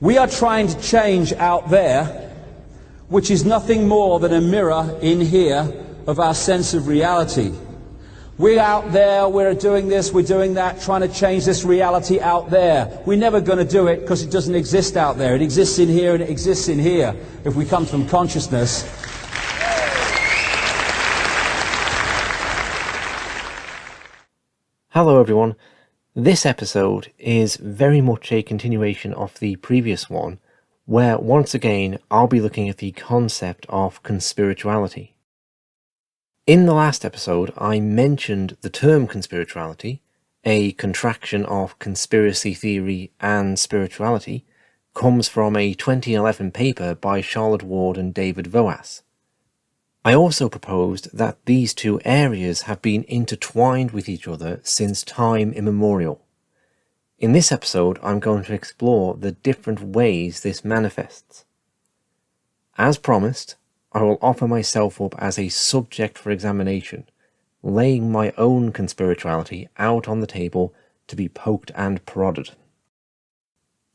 We are trying to change out there, which is nothing more than a mirror in here of our sense of reality. We're out there, we're doing this, we're doing that, trying to change this reality out there. We're never going to do it because it doesn't exist out there. It exists in here and it exists in here if we come from consciousness. Hello everyone. This episode is very much a continuation of the previous one, where once again I'll be looking at the concept of conspirituality. In the last episode I mentioned the term conspirituality, a contraction of conspiracy theory and spirituality, comes from a 2011 paper by Charlotte Ward and David Voas. I also proposed that these two areas have been intertwined with each other since time immemorial. In this episode, I'm going to explore the different ways this manifests. As promised, I will offer myself up as a subject for examination, laying my own conspirituality out on the table to be poked and prodded.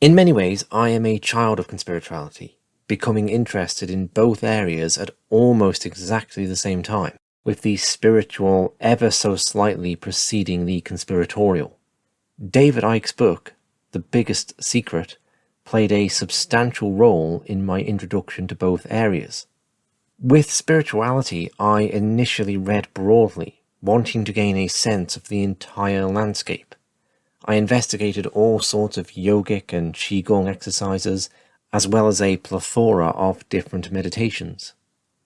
In many ways, I am a child of conspirituality, becoming interested in both areas at almost exactly the same time, with the spiritual ever so slightly preceding the conspiratorial. David Icke's book, The Biggest Secret, played a substantial role in my introduction to both areas. With spirituality, I initially read broadly, wanting to gain a sense of the entire landscape. I investigated all sorts of yogic and qigong exercises, as well as a plethora of different meditations.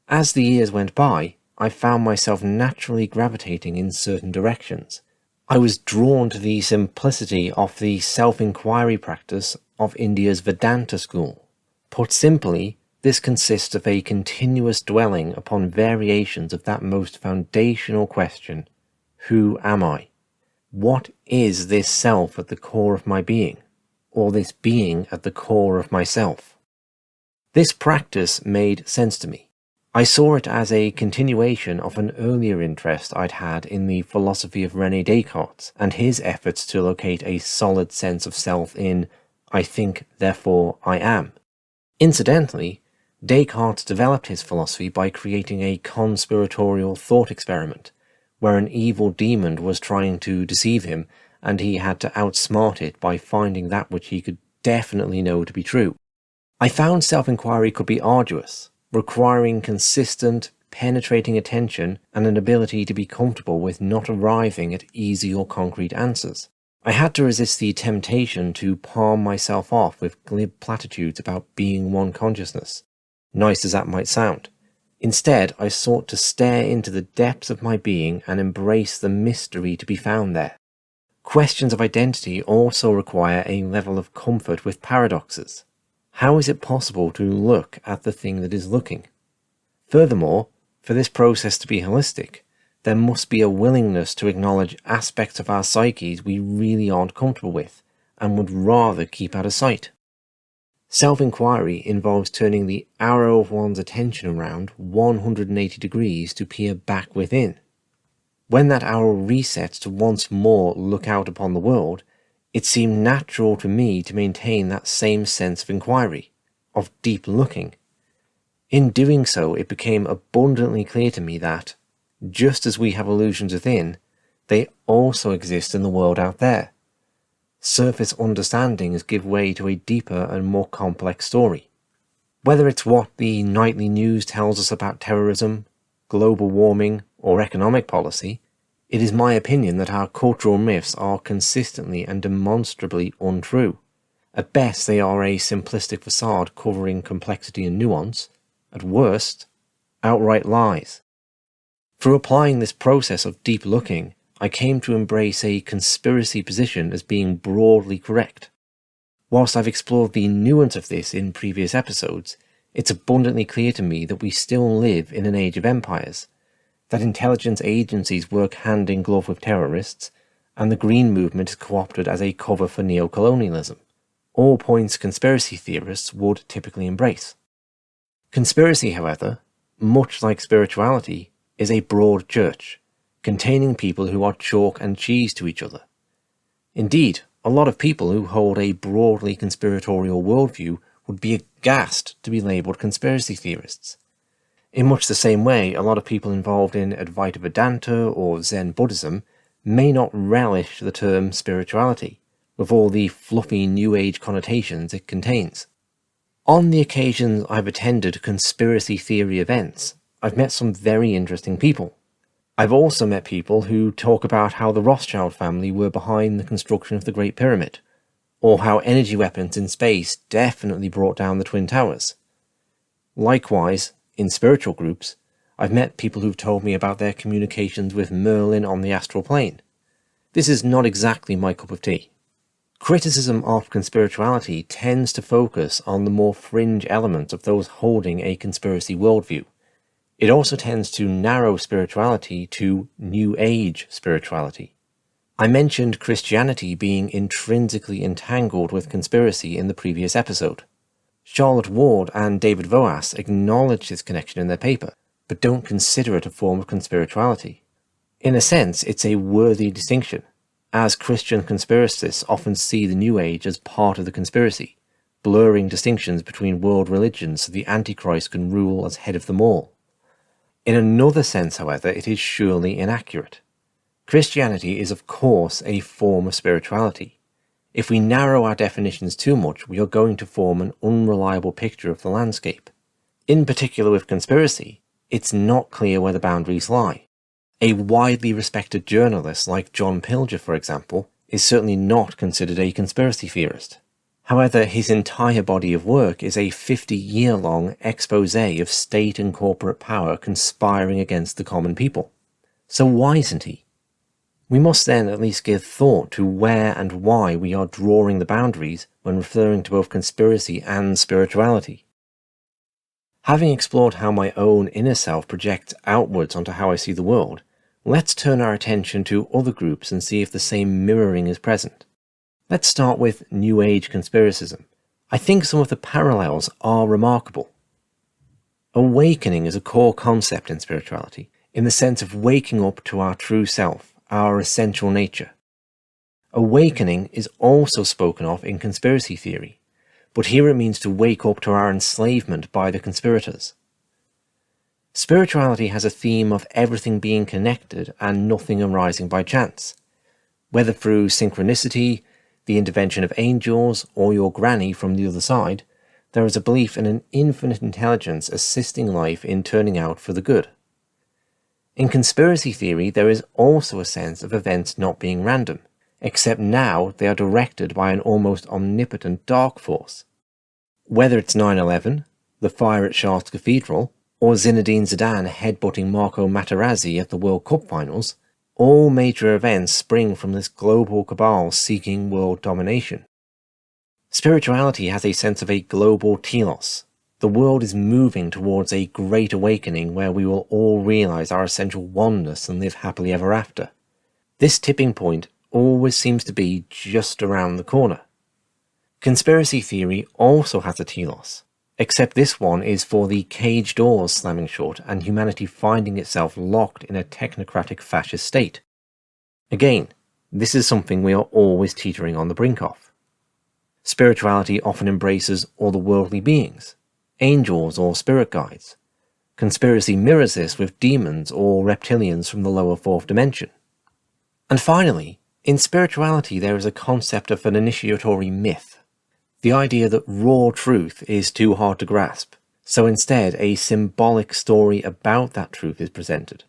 As the years went by, I found myself naturally gravitating in certain directions. I was drawn to the simplicity of the self-inquiry practice of India's Vedanta school. Put simply, this consists of a continuous dwelling upon variations of that most foundational question: who am I? What is this self at the core of my being? Or this being at the core of myself? This practice made sense to me. I saw it as a continuation of an earlier interest I'd had in the philosophy of René Descartes and his efforts to locate a solid sense of self in I think, therefore I am. Incidentally, Descartes developed his philosophy by creating a conspiratorial thought experiment, where an evil demon was trying to deceive him and he had to outsmart it by finding that which he could definitely know to be true. I found self-inquiry could be arduous, requiring consistent, penetrating attention and an ability to be comfortable with not arriving at easy or concrete answers. I had to resist the temptation to palm myself off with glib platitudes about being one consciousness, nice as that might sound. Instead, I sought to stare into the depths of my being and embrace the mystery to be found there. Questions of identity also require a level of comfort with paradoxes. How is it possible to look at the thing that is looking? Furthermore, for this process to be holistic, there must be a willingness to acknowledge aspects of our psyches we really aren't comfortable with and would rather keep out of sight. Self-inquiry involves turning the arrow of one's attention around 180 degrees to peer back within. When that arrow resets to once more look out upon the world, it seemed natural to me to maintain that same sense of inquiry, of deep looking. In doing so, it became abundantly clear to me that, just as we have illusions within, they also exist in the world out there. Surface understandings give way to a deeper and more complex story. Whether it's what the nightly news tells us about terrorism, global warming, or economic policy, it is my opinion that our cultural myths are consistently and demonstrably untrue. At best, they are a simplistic facade covering complexity and nuance. At worst, outright lies. Through applying this process of deep looking, I came to embrace a conspiracy position as being broadly correct. Whilst I've explored the nuance of this in previous episodes, it's abundantly clear to me that we still live in an age of empires, that intelligence agencies work hand in glove with terrorists, and the Green Movement is co-opted as a cover for neocolonialism, all points conspiracy theorists would typically embrace. Conspiracy, however, much like spirituality, is a broad church, containing people who are chalk and cheese to each other. Indeed, a lot of people who hold a broadly conspiratorial worldview would be aghast to be labelled conspiracy theorists. In much the same way, a lot of people involved in Advaita Vedanta or Zen Buddhism may not relish the term spirituality, with all the fluffy New Age connotations it contains. On the occasions I've attended conspiracy theory events, I've met some very interesting people. I've also met people who talk about how the Rothschild family were behind the construction of the Great Pyramid, or how energy weapons in space definitely brought down the Twin Towers. Likewise, in spiritual groups, I've met people who've told me about their communications with Merlin on the astral plane. This is not exactly my cup of tea. Criticism of conspirituality tends to focus on the more fringe elements of those holding a conspiracy worldview. It also tends to narrow spirituality to New Age spirituality. I mentioned Christianity being intrinsically entangled with conspiracy in the previous episode. Charlotte Ward and David Voas acknowledge this connection in their paper, but don't consider it a form of conspirituality. In a sense, it's a worthy distinction, as Christian conspiracists often see the New Age as part of the conspiracy, blurring distinctions between world religions so the Antichrist can rule as head of them all. In another sense, however, it is surely inaccurate. Christianity is of course a form of spirituality. If we narrow our definitions too much, we are going to form an unreliable picture of the landscape. In particular with conspiracy, it's not clear where the boundaries lie. A widely respected journalist like John Pilger, for example, is certainly not considered a conspiracy theorist. However, his entire body of work is a 50-year-long expose of state and corporate power conspiring against the common people. So why isn't he? We must then at least give thought to where and why we are drawing the boundaries when referring to both conspiracy and spirituality. Having explored how my own inner self projects outwards onto how I see the world, let's turn our attention to other groups and see if the same mirroring is present. Let's start with New Age Conspiracism. I think some of the parallels are remarkable. Awakening is a core concept in spirituality, in the sense of waking up to our true self, our essential nature. Awakening is also spoken of in conspiracy theory, but here it means to wake up to our enslavement by the conspirators. Spirituality has a theme of everything being connected and nothing arising by chance. Whether through synchronicity, the intervention of angels, or your granny from the other side, there is a belief in an infinite intelligence assisting life in turning out for the good. In conspiracy theory, there is also a sense of events not being random, except now they are directed by an almost omnipotent dark force. Whether it's 9/11, the fire at Chartres Cathedral, or Zinedine Zidane headbutting Marco Materazzi at the World Cup finals, all major events spring from this global cabal seeking world domination. Spirituality has a sense of a global telos. The world is moving towards a great awakening where we will all realize our essential oneness and live happily ever after. This tipping point always seems to be just around the corner. Conspiracy theory also has a telos, except this one is for the cage doors slamming shut and humanity finding itself locked in a technocratic fascist state. Again, this is something we are always teetering on the brink of. Spirituality often embraces otherworldly beings, angels or spirit guides. Conspiracy mirrors this with demons or reptilians from the lower fourth dimension. And finally, in spirituality there is a concept of an initiatory myth. The idea that raw truth is too hard to grasp, so instead a symbolic story about that truth is presented.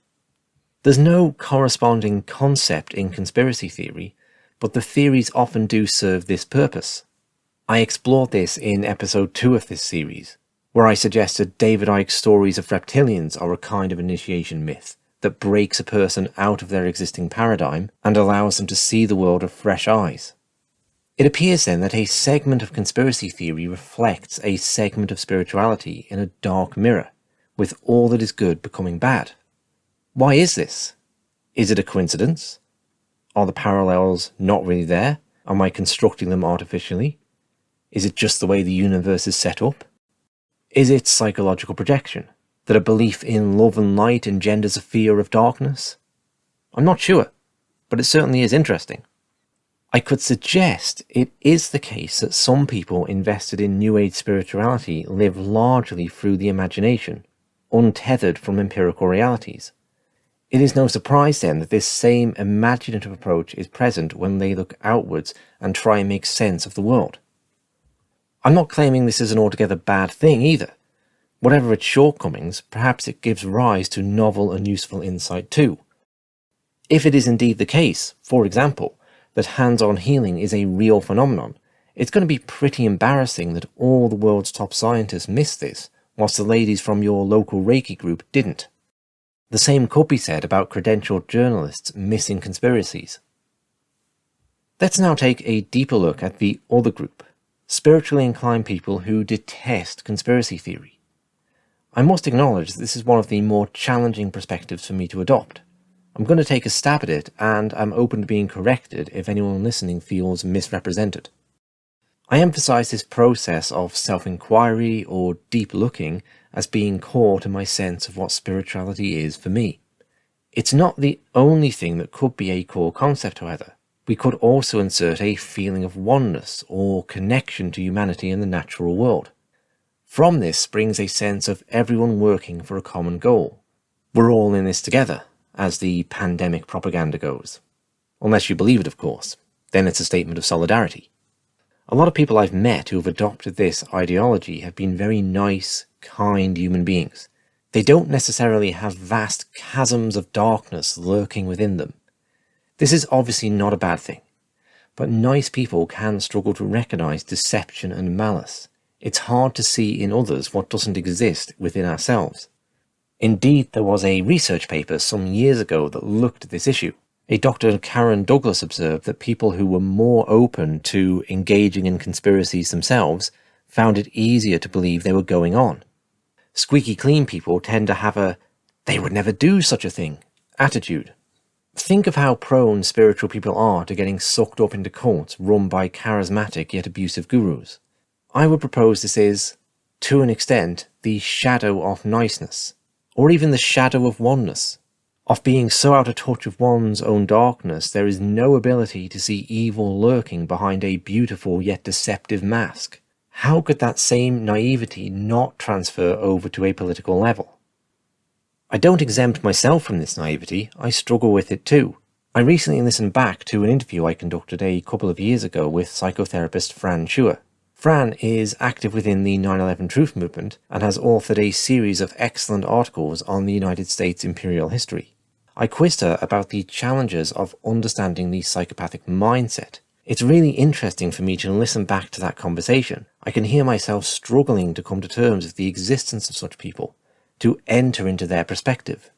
There's no corresponding concept in conspiracy theory, but the theories often do serve this purpose. I explored this in episode 2 of this series, where I suggested David Icke's stories of reptilians are a kind of initiation myth that breaks a person out of their existing paradigm and allows them to see the world with fresh eyes. It appears then that a segment of conspiracy theory reflects a segment of spirituality in a dark mirror, with all that is good becoming bad. Why is this? Is it a coincidence? Are the parallels not really there? Am I constructing them artificially? Is it just the way the universe is set up? Is it psychological projection, that a belief in love and light engenders a fear of darkness? I'm not sure, but it certainly is interesting. I could suggest it is the case that some people invested in New Age spirituality live largely through the imagination, untethered from empirical realities. It is no surprise then that this same imaginative approach is present when they look outwards and try and make sense of the world. I'm not claiming this is an altogether bad thing either. Whatever its shortcomings, perhaps it gives rise to novel and useful insight too. If it is indeed the case, for example, that hands-on healing is a real phenomenon, it's going to be pretty embarrassing that all the world's top scientists missed this, whilst the ladies from your local Reiki group didn't. The same could be said about credentialed journalists missing conspiracies. Let's now take a deeper look at the other group, spiritually inclined people who detest conspiracy theory. I must acknowledge that this is one of the more challenging perspectives for me to adopt. I'm going to take a stab at it, and I'm open to being corrected if anyone listening feels misrepresented. I emphasize this process of self-inquiry or deep looking as being core to my sense of what spirituality is for me. It's not the only thing that could be a core concept, however. We could also insert a feeling of oneness or connection to humanity and the natural world. From this springs a sense of everyone working for a common goal. We're all in this together, as the pandemic propaganda goes. Unless you believe it, of course. Then it's a statement of solidarity. A lot of people I've met who have adopted this ideology have been very nice, kind human beings. They don't necessarily have vast chasms of darkness lurking within them. This is obviously not a bad thing, but nice people can struggle to recognize deception and malice. It's hard to see in others what doesn't exist within ourselves. Indeed, there was a research paper some years ago that looked at this issue. A Dr. Karen Douglas observed that people who were more open to engaging in conspiracies themselves found it easier to believe they were going on. Squeaky clean people tend to have a "they would never do such a thing" attitude. Think of how prone spiritual people are to getting sucked up into cults run by charismatic yet abusive gurus. I would propose this is, to an extent, the shadow of niceness, or even the shadow of oneness, of being so out of touch with one's own darkness there is no ability to see evil lurking behind a beautiful yet deceptive mask. How could that same naivety not transfer over to a political level? I don't exempt myself from this naivety, I struggle with it too. I recently listened back to an interview I conducted a couple of years ago with psychotherapist Fran Chua. Fran is active within the 9/11 Truth movement and has authored a series of excellent articles on the United States imperial history. I quizzed her about the challenges of understanding the psychopathic mindset. It's really interesting for me to listen back to that conversation. I can hear myself struggling to come to terms with the existence of such people, to enter into their perspective.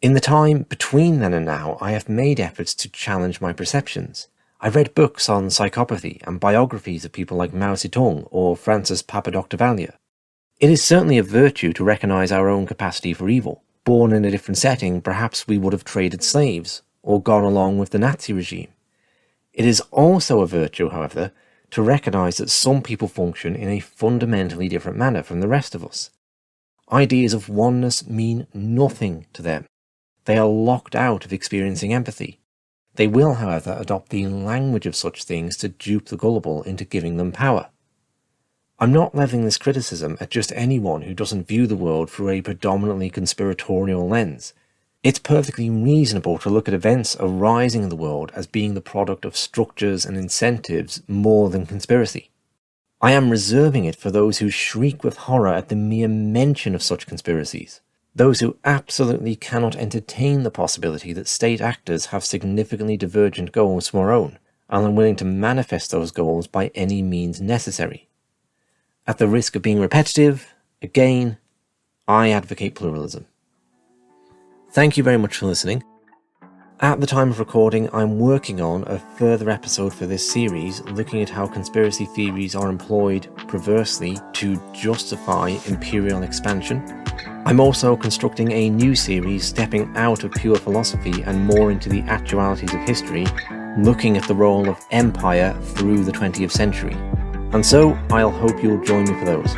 In the time between then and now, I have made efforts to challenge my perceptions. I've read books on psychopathy and biographies of people like Mao Zedong or Francis Papadoctavalia. It is certainly a virtue to recognize our own capacity for evil. Born in a different setting, perhaps we would have traded slaves or gone along with the Nazi regime. It is also a virtue, however, to recognize that some people function in a fundamentally different manner from the rest of us. Ideas of oneness mean nothing to them. They are locked out of experiencing empathy. They will, however, adopt the language of such things to dupe the gullible into giving them power. I'm not levelling this criticism at just anyone who doesn't view the world through a predominantly conspiratorial lens. It's perfectly reasonable to look at events arising in the world as being the product of structures and incentives more than conspiracy. I am reserving it for those who shriek with horror at the mere mention of such conspiracies. Those who absolutely cannot entertain the possibility that state actors have significantly divergent goals from our own, and are willing to manifest those goals by any means necessary. At the risk of being repetitive, again, I advocate pluralism. Thank you very much for listening. At the time of recording, I'm working on a further episode for this series looking at how conspiracy theories are employed perversely to justify imperial expansion. I'm also constructing a new series stepping out of pure philosophy and more into the actualities of history, looking at the role of empire through the 20th century. And so, I'll hope you'll join me for those.